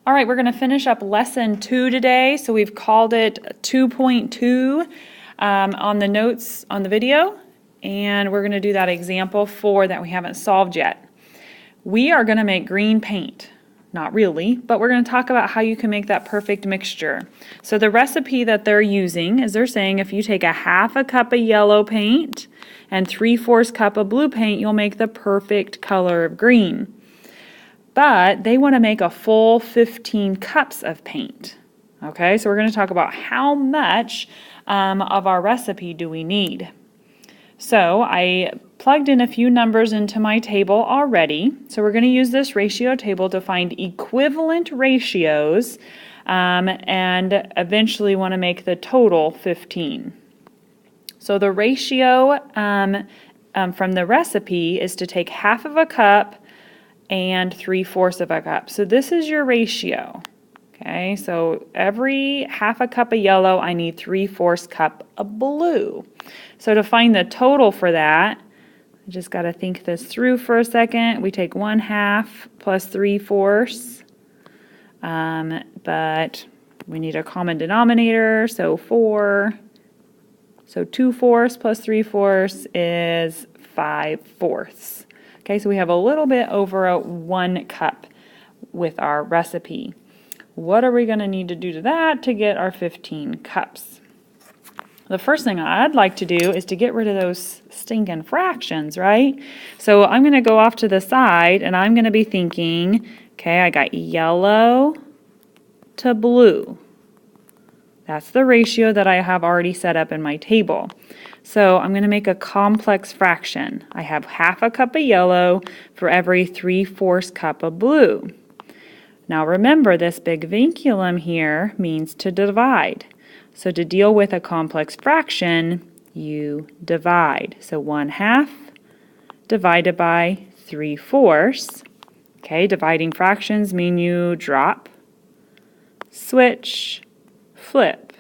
All right, we're going to finish up lesson 2 today. So we've called it 2.2 on the notes on the video, and we're going to do that example 4 that we haven't solved yet. We are going to make green paint. Not really, but we're going to talk about how you can make that perfect mixture. So the recipe that they're using is they're saying if you take a half a cup of yellow paint and 3/4 cup of blue paint, you'll make the perfect color of green. But they want to make a full 15 cups of paint. Okay, so we're going to talk about how much of our recipe do we need. So I plugged in a few numbers into my table already. So we're going to use this ratio table to find equivalent ratios and eventually want to make the total 15. So the ratio from the recipe is to take half of a cup and 3/4 of a cup. So this is your ratio. Okay, so every half a cup of yellow, I need 3/4 cup of blue. So to find the total for that, I just got to think this through for a second. We take 1/2 plus 3/4, but we need a common denominator, so 4. So 2/4 plus 3/4 is 5/4. Okay, so we have a little bit over 1 cup with our recipe. What are we going to need to do to that to get our 15 cups? The first thing I'd like to do is to get rid of those stinking fractions, right? So I'm going to go off to the side and I'm going to be thinking, okay, I got yellow to blue. That's the ratio that I have already set up in my table. So I'm going to make a complex fraction. I have half a cup of yellow for every 3/4 cup of blue. Now remember, this big vinculum here means to divide. So to deal with a complex fraction, you divide. So 1/2 divided by 3/4. Okay, dividing fractions mean you drop, switch, flip.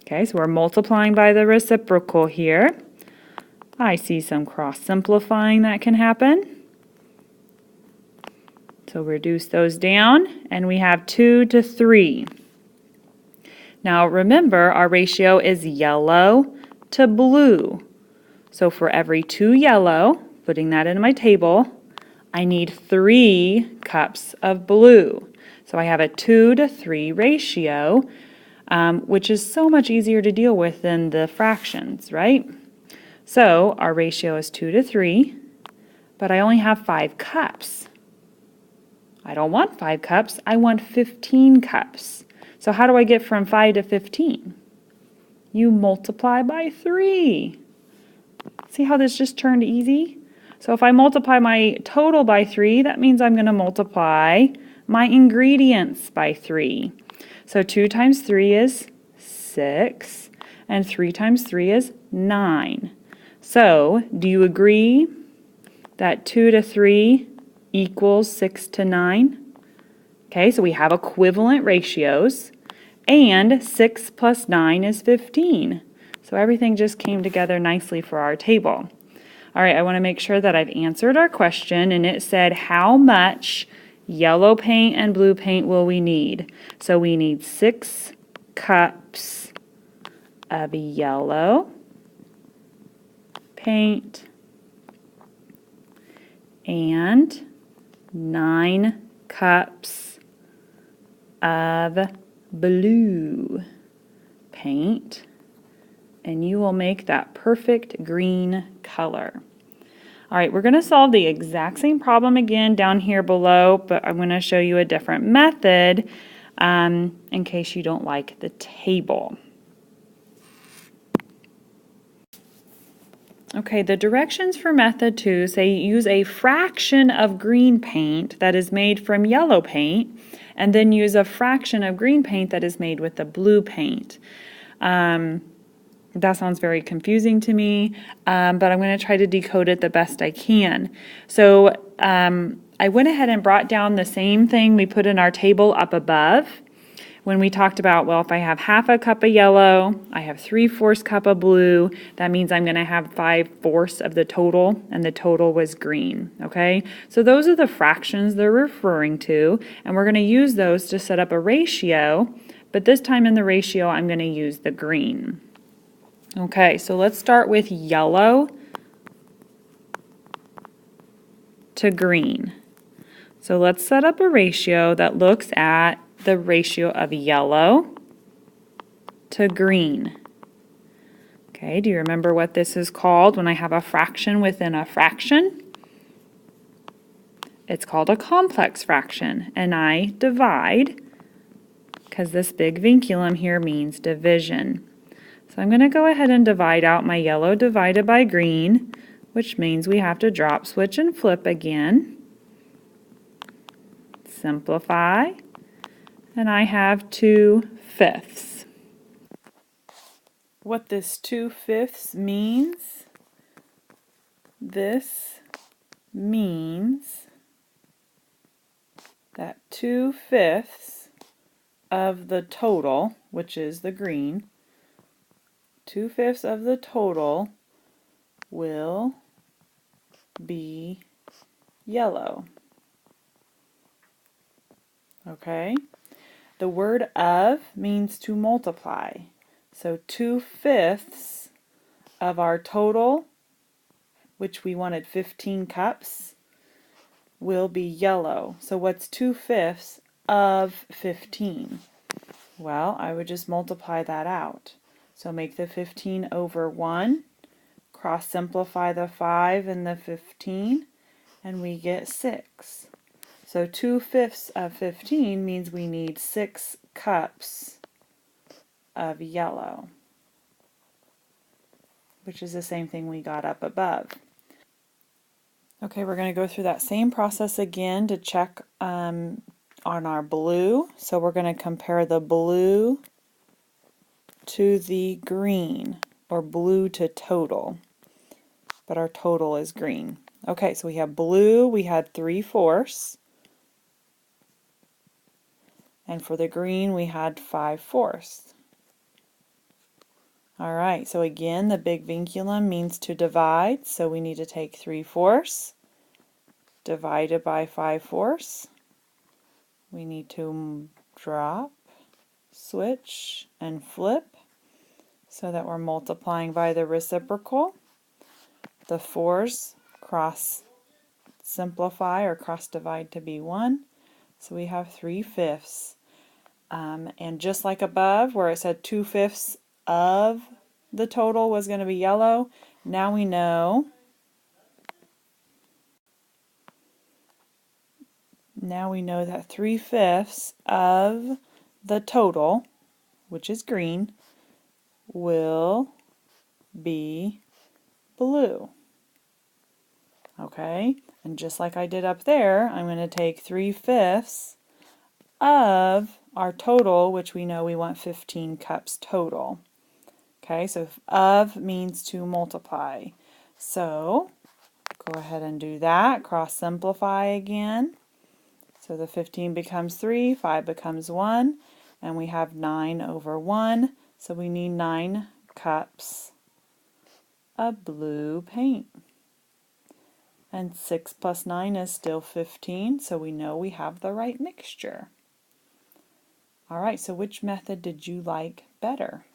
Okay, so we're multiplying by the reciprocal here. I see some cross-simplifying that can happen. So reduce those down, and we have 2 to 3. Now remember, our ratio is yellow to blue. So for every 2 yellow, putting that in my table, I need 3 cups of blue. So I have a 2 to 3 ratio, which is so much easier to deal with than the fractions, right? So our ratio is 2 to 3, but I only have 5 cups. I don't want 5 cups, I want 15 cups. So how do I get from 5 to 15? You multiply by 3. See how this just turned easy? So if I multiply my total by 3, that means I'm going to multiply my ingredients by 3. So 2 times 3 is 6, and 3 times 3 is 9. So do you agree that 2 to 3 equals 6 to 9? Okay, so we have equivalent ratios, and 6 plus 9 is 15. So everything just came together nicely for our table. All right, I want to make sure that I've answered our question, and it said how much yellow paint and blue paint will we need? So we need 6 cups of yellow paint and 9 cups of blue paint, and you will make that perfect green color. All right, we're going to solve the exact same problem again down here below, but I'm going to show you a different method in case you don't like the table. Okay, the directions for method 2 say use a fraction of green paint that is made from yellow paint, and then use a fraction of green paint that is made with the blue paint. That sounds very confusing to me, but I'm going to try to decode it the best I can. So I went ahead and brought down the same thing we put in our table up above. when we talked about, well, if I have half a cup of yellow, I have 3/4 cup of blue, that means I'm going to have 5/4 of the total, and the total was green, okay? So those are the fractions they're referring to, and we're going to use those to set up a ratio, but this time in the ratio, I'm going to use the green. Okay, so let's start with yellow to green. So let's set up a ratio that looks at the ratio of yellow to green. Okay, do you remember what this is called when I have a fraction within a fraction? It's called a complex fraction, and I divide, because this big vinculum here means division. So I'm going to go ahead and divide out my yellow divided by green, which means we have to drop, switch, and flip again. Simplify, and I have 2/5. What this 2/5 means, this means that 2/5 of the total, which is the green, 2/5 of the total will be yellow. Okay? The word of means to multiply. So 2/5 of our total, which we wanted 15 cups, will be yellow. So what's 2/5 of 15? Well, I would just multiply that out. So make the 15 over 1, cross simplify the 5 and the 15, and we get 6. So 2/5 of 15 means we need 6 cups of yellow, which is the same thing we got up above. Okay, we're going to go through that same process again to check on our blue. So we're going to compare the blue to the green, or blue to total, but our total is green. Okay, so we have blue, we had 3/4, and for the green we had 5/4. Alright, so again the big vinculum means to divide, so we need to take 3/4 divided by 5/4. We need to drop, switch, and flip so that we're multiplying by the reciprocal. The 4's cross simplify or cross divide to be 1, so we have 3/5. And just like above where it said 2/5 of the total was going to be yellow, now we know that 3/5 of the total, which is green, will be blue. Okay, and just like I did up there, I'm going to take 3/5 of our total, which we know we want 15 cups total. Okay, so of means to multiply. So go ahead and do that. Cross simplify again. So the 15 becomes 3, 5 becomes 1, and we have 9 over 1. So we need 9 cups of blue paint. And 6 plus 9 is still 15, so we know we have the right mixture. Alright, so which method did you like better?